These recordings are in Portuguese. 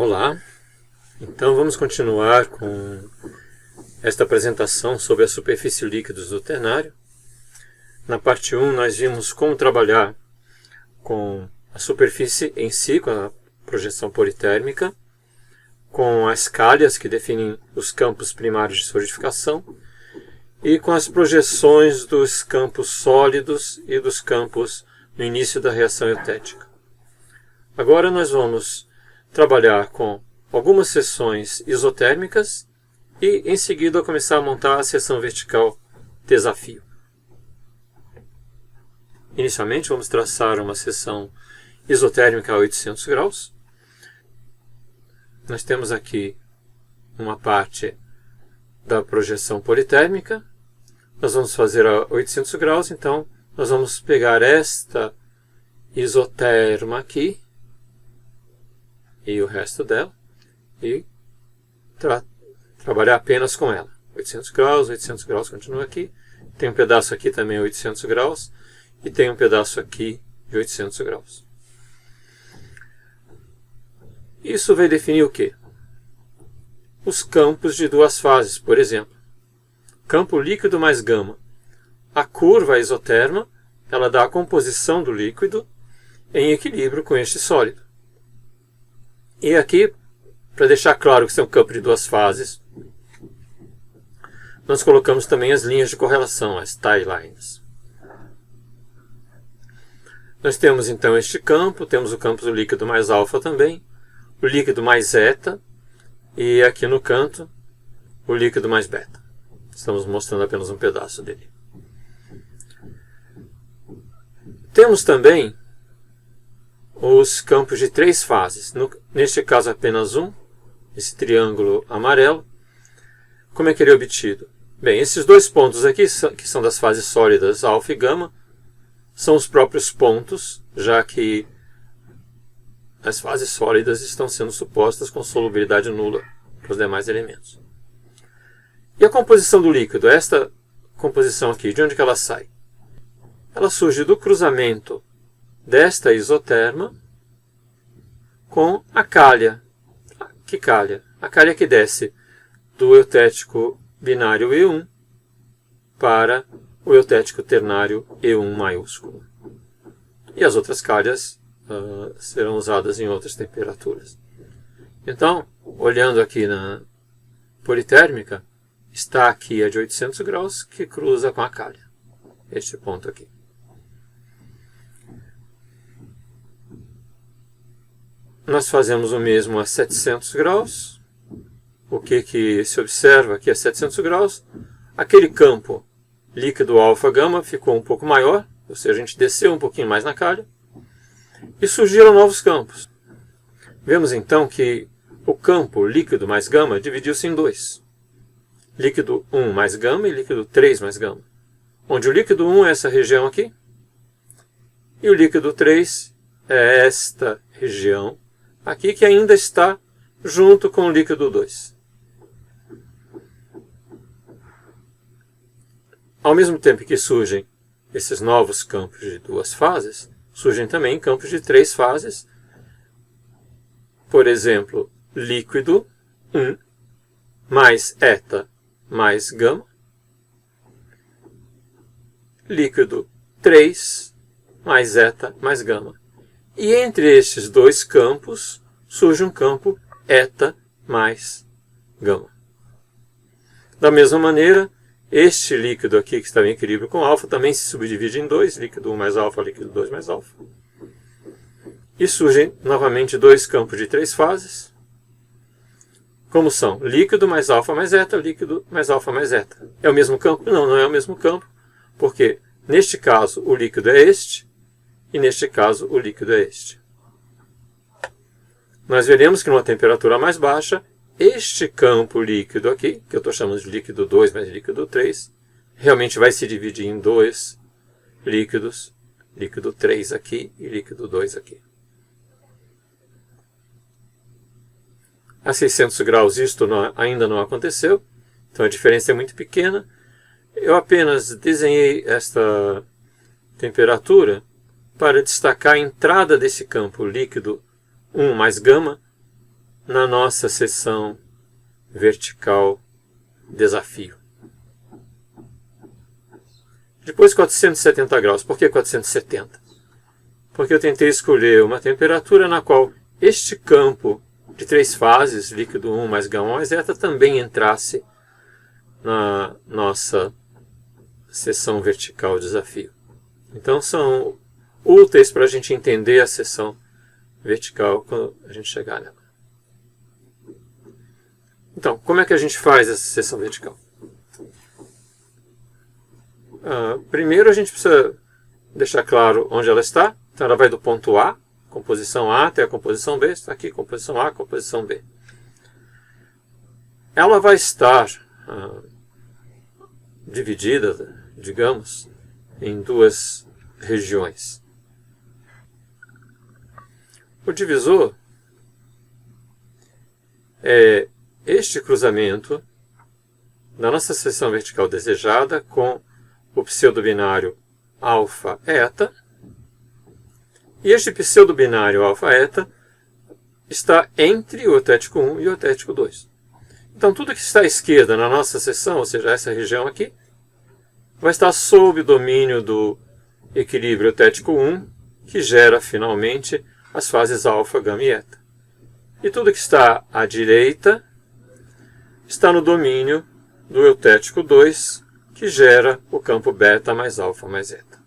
Olá, então vamos continuar com esta apresentação sobre a superfície líquidos do ternário. Na parte 1 nós vimos como trabalhar com a superfície em si, com a projeção politérmica, com as calhas que definem os campos primários de solidificação e com as projeções dos campos sólidos e dos campos no início da reação eutética. Agora nós vamos trabalhar com algumas seções isotérmicas e em seguida começar a montar a seção vertical desafio. Inicialmente vamos traçar uma seção isotérmica a 800 graus. Nós temos aqui uma parte da projeção politérmica. Nós vamos fazer a 800 graus, então nós vamos pegar esta isoterma aqui e o resto dela e trabalhar apenas com ela. 800 graus, continua aqui. Tem um pedaço aqui também 800 graus e tem um pedaço aqui de 800 graus. Isso vai definir o quê? Os campos de duas fases, por exemplo. Campo líquido mais gama. A curva isoterma, ela dá a composição do líquido em equilíbrio com este sólido. E aqui, para deixar claro que são campos de duas fases, nós colocamos também as linhas de correlação, as tie lines. Nós temos então este campo, temos o campo do líquido mais alfa também, o líquido mais eta, e aqui no canto, o líquido mais beta. Estamos mostrando apenas um pedaço dele. Temos também os campos de três fases. Neste caso apenas um, esse triângulo amarelo. Como é que ele é obtido? Bem, esses dois pontos aqui, que são das fases sólidas alfa e gama, são os próprios pontos, já que as fases sólidas estão sendo supostas com solubilidade nula para os demais elementos. E a composição do líquido? Esta composição aqui, de onde que ela sai? Ela surge do cruzamento desta isoterma com a calha. Que calha? A calha que desce do eutético binário E1 para o eutético ternário E1 maiúsculo. E as outras calhas serão usadas em outras temperaturas. Então, olhando aqui na politérmica, está aqui a de 800 graus que cruza com a calha. Este ponto aqui. Nós fazemos o mesmo a 700 graus. O que se observa aqui a 700 graus? Aquele campo líquido alfa-gama ficou um pouco maior, ou seja, a gente desceu um pouquinho mais na calha, e surgiram novos campos. Vemos então que o campo líquido mais gama dividiu-se em dois. Líquido 1 mais gama e líquido 3 mais gama. Onde o líquido 1 é essa região aqui, e o líquido 3 é esta região aqui, que ainda está junto com o líquido 2. Ao mesmo tempo que surgem esses novos campos de duas fases, surgem também campos de três fases. Por exemplo, líquido 1 mais eta mais gama. Líquido 3 mais eta mais gama. E entre estes dois campos surge um campo eta mais gama. Da mesma maneira, este líquido aqui que está em equilíbrio com alfa também se subdivide em dois, líquido 1 mais alfa, líquido 2 mais alfa. E surgem novamente dois campos de três fases, como são líquido mais alfa mais eta, líquido mais alfa mais eta. É o mesmo campo? Não, não é o mesmo campo, porque neste caso o líquido é este, e neste caso o líquido é este. Nós veremos que numa temperatura mais baixa, este campo líquido aqui, que eu estou chamando de líquido 2 mais líquido 3, realmente vai se dividir em dois líquidos, líquido 3 aqui e líquido 2 aqui. A 600 graus isto ainda não aconteceu, então a diferença é muito pequena. Eu apenas desenhei esta temperatura para destacar a entrada desse campo líquido 1 mais gama na nossa seção vertical desafio. Depois 470 graus. Por que 470? Porque eu tentei escolher uma temperatura na qual este campo de 3 fases, líquido 1 mais gama mais eta, também entrasse na nossa seção vertical desafio. Então são úteis para a gente entender a seção vertical quando a gente chegar nela. Então, como é que a gente faz essa seção vertical? Primeiro a gente precisa deixar claro onde ela está. Então ela vai do ponto A, composição A, até a composição B. Está aqui, composição A, composição B. Ela vai estar dividida, digamos, em 2 regiões. O divisor é este cruzamento da nossa seção vertical desejada com o pseudobinário alfa-eta. E este pseudobinário alfa-eta está entre o eutético 1 e o eutético 2. Então tudo que está à esquerda na nossa seção, ou seja, essa região aqui, vai estar sob o domínio do equilíbrio eutético 1, que gera finalmente as fases alfa, gama e eta. E tudo que está à direita está no domínio do eutético 2, que gera o campo beta mais alfa mais eta.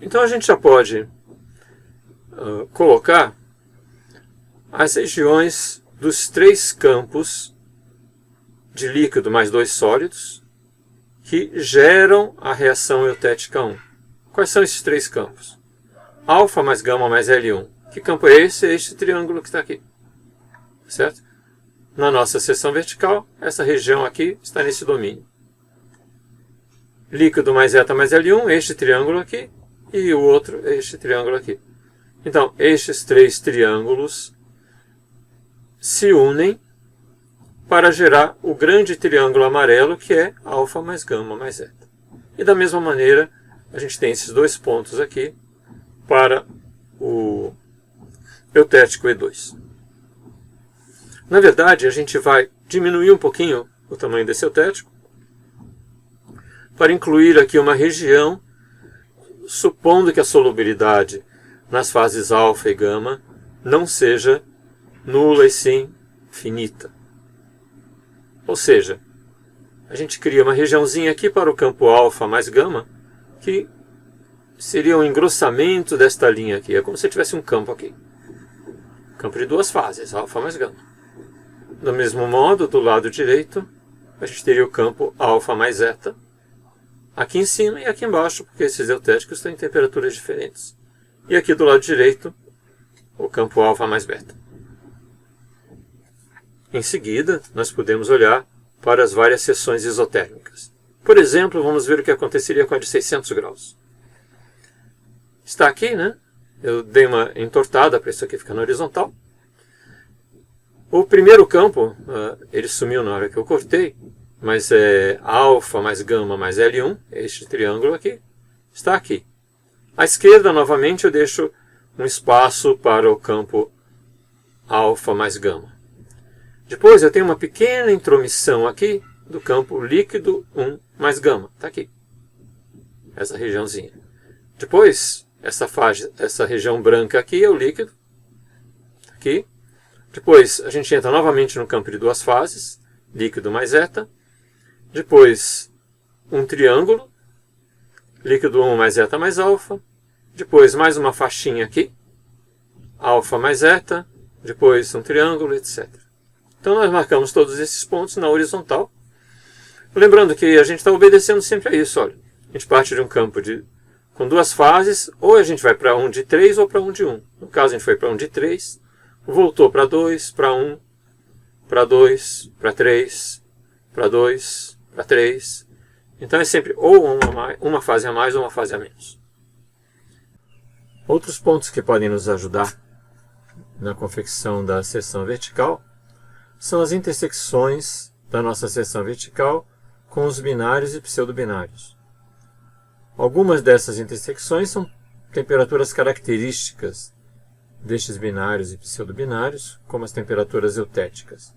Então a gente já pode colocar as regiões dos 3 campos de líquido mais 2 sólidos que geram a reação eutética 1. Quais são esses 3 campos? Alfa mais gama mais L1. Que campo é esse? É este triângulo que está aqui. Certo? Na nossa seção vertical, essa região aqui está nesse domínio. Líquido mais eta mais L1, este triângulo aqui, e o outro, este triângulo aqui. Então, estes 3 triângulos se unem para gerar o grande triângulo amarelo, que é alfa mais gama mais eta. E da mesma maneira, a gente tem esses 2 pontos aqui para o eutético E2. Na verdade, a gente vai diminuir um pouquinho o tamanho desse eutético para incluir aqui uma região, supondo que a solubilidade nas fases alfa e gama não seja nula e sim finita. Ou seja, a gente cria uma regiãozinha aqui para o campo alfa mais gama, que seria um engrossamento desta linha aqui. É como se tivesse um campo aqui. Campo de 2 fases, alfa mais gama. Do mesmo modo, do lado direito, a gente teria o campo alfa mais eta, aqui em cima e aqui embaixo, porque esses eutéticos têm temperaturas diferentes. E aqui do lado direito, o campo alfa mais beta. Em seguida, nós podemos olhar para as várias seções isotérmicas. Por exemplo, vamos ver o que aconteceria com a de 600 graus. Está aqui, né? Eu dei uma entortada para isso aqui ficar na horizontal. O primeiro campo, ele sumiu na hora que eu cortei, mas é alfa mais gama mais L1, este triângulo aqui, está aqui. À esquerda, novamente, eu deixo um espaço para o campo alfa mais gama. Depois eu tenho uma pequena intromissão aqui do campo líquido 1 mais gama, está aqui, essa regiãozinha. Depois, essa região branca aqui é o líquido, aqui. Depois a gente entra novamente no campo de 2 fases, líquido mais eta. Depois um triângulo, líquido 1 mais eta mais alfa. Depois mais uma faixinha aqui, alfa mais eta. Depois um triângulo, etc. Então nós marcamos todos esses pontos na horizontal. Lembrando que a gente está obedecendo sempre a isso. Olha, a gente parte de um campo com 2 fases, ou a gente vai para um de 3 ou para um de 1. No caso a gente foi para um de 3. Voltou para 2, para 1, para 2, para 3, para 2, para 3. Então é sempre ou uma fase a mais ou uma fase a menos. Outros pontos que podem nos ajudar na confecção da seção vertical são as intersecções da nossa seção vertical com os binários e pseudobinários. Algumas dessas intersecções são temperaturas características destes binários e pseudobinários, como as temperaturas eutéticas.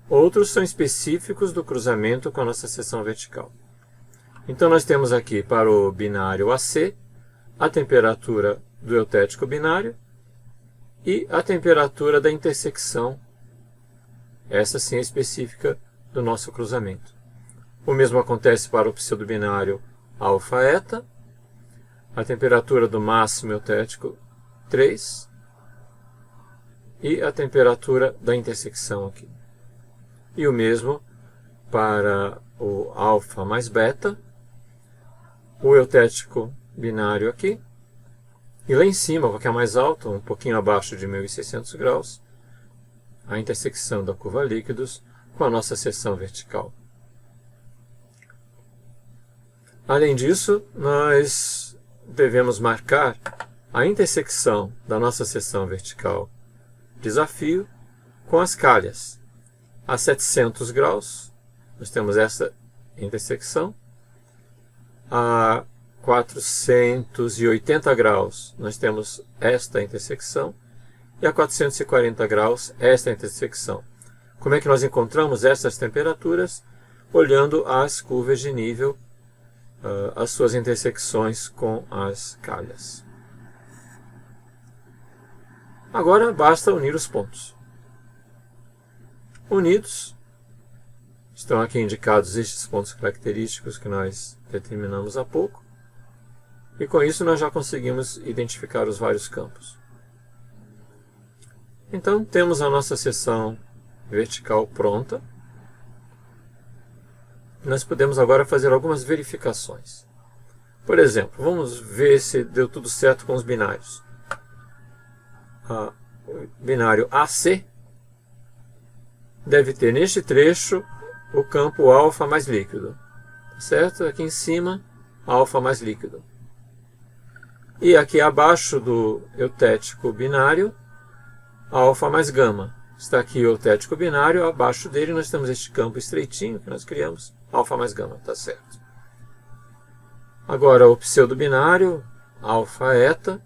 Outros são específicos do cruzamento com a nossa seção vertical. Então nós temos aqui para o binário AC a temperatura do eutético binário e a temperatura da intersecção, essa sim é específica do nosso cruzamento. O mesmo acontece para o pseudobinário alfa-eta, a temperatura do máximo eutético 3 e a temperatura da intersecção aqui. E o mesmo para o alfa mais beta, o eutético binário aqui, e lá em cima, que é mais alto, um pouquinho abaixo de 1600 graus, a intersecção da curva líquidos com a nossa seção vertical. Além disso, nós devemos marcar a intersecção da nossa seção vertical desafio com as calhas. A 700 graus, nós temos essa intersecção. A 480 graus, nós temos esta intersecção. E a 440 graus, esta intersecção. Como é que nós encontramos essas temperaturas? Olhando as curvas de nível, as suas intersecções com as calhas. Agora basta unir os pontos. Unidos, estão aqui indicados estes pontos característicos que nós determinamos há pouco. E com isso nós já conseguimos identificar os vários campos. Então temos a nossa seção vertical pronta. Nós podemos agora fazer algumas verificações. Por exemplo, vamos ver se deu tudo certo com os binários. O binário AC deve ter neste trecho o campo alfa mais líquido. Certo? Aqui em cima, alfa mais líquido. E aqui abaixo do eutético binário, alfa mais gama. Está aqui o eutético binário, abaixo dele nós temos este campo estreitinho que nós criamos, alfa mais gama, está certo. Agora o pseudobinário, alfa eta,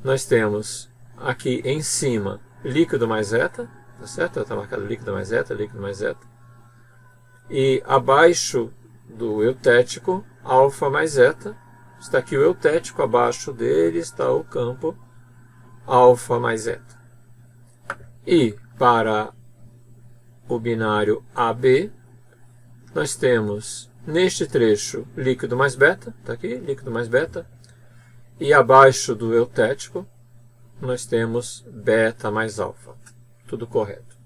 nós temos aqui em cima líquido mais eta, tá certo? Está marcado líquido mais eta, líquido mais eta. E abaixo do eutético, alfa mais eta, está aqui o eutético, abaixo dele está o campo alfa mais eta. E para o binário AB, nós temos neste trecho líquido mais beta, está aqui, líquido mais beta, e abaixo do eutético nós temos beta mais alfa, tudo correto.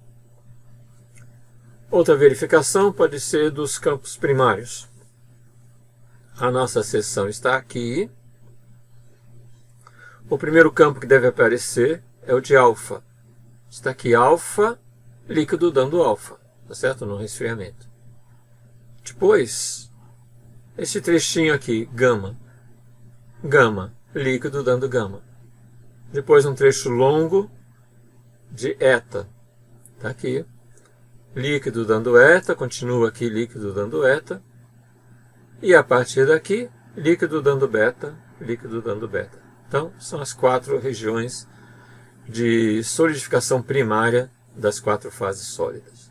Outra verificação pode ser dos campos primários. A nossa seção está aqui. O primeiro campo que deve aparecer é o de alfa. Está aqui alfa, líquido dando alfa, tá certo? No resfriamento. Depois, esse trechinho aqui, gama. Gama, líquido dando gama. Depois um trecho longo de eta. Está aqui. Líquido dando eta, continua aqui líquido dando eta. E a partir daqui, líquido dando beta, líquido dando beta. Então, são as 4 regiões de solidificação primária das 4 fases sólidas.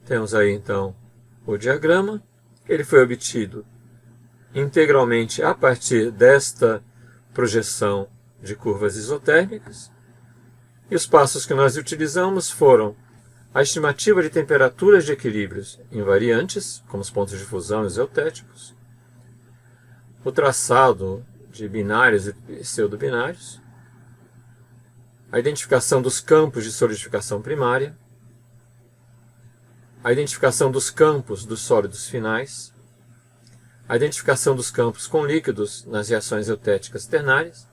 Temos aí então o diagrama. Ele foi obtido integralmente a partir desta projeção de curvas isotérmicas. E os passos que nós utilizamos foram a estimativa de temperaturas de equilíbrios invariantes, como os pontos de fusão e os eutéticos, o traçado de binários e pseudobinários, a identificação dos campos de solidificação primária, a identificação dos campos dos sólidos finais, a identificação dos campos com líquidos nas reações eutéticas ternárias,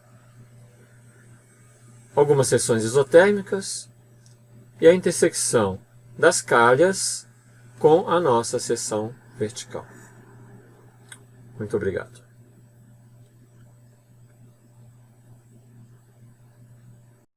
algumas seções isotérmicas e a intersecção das calhas com a nossa seção vertical. Muito obrigado.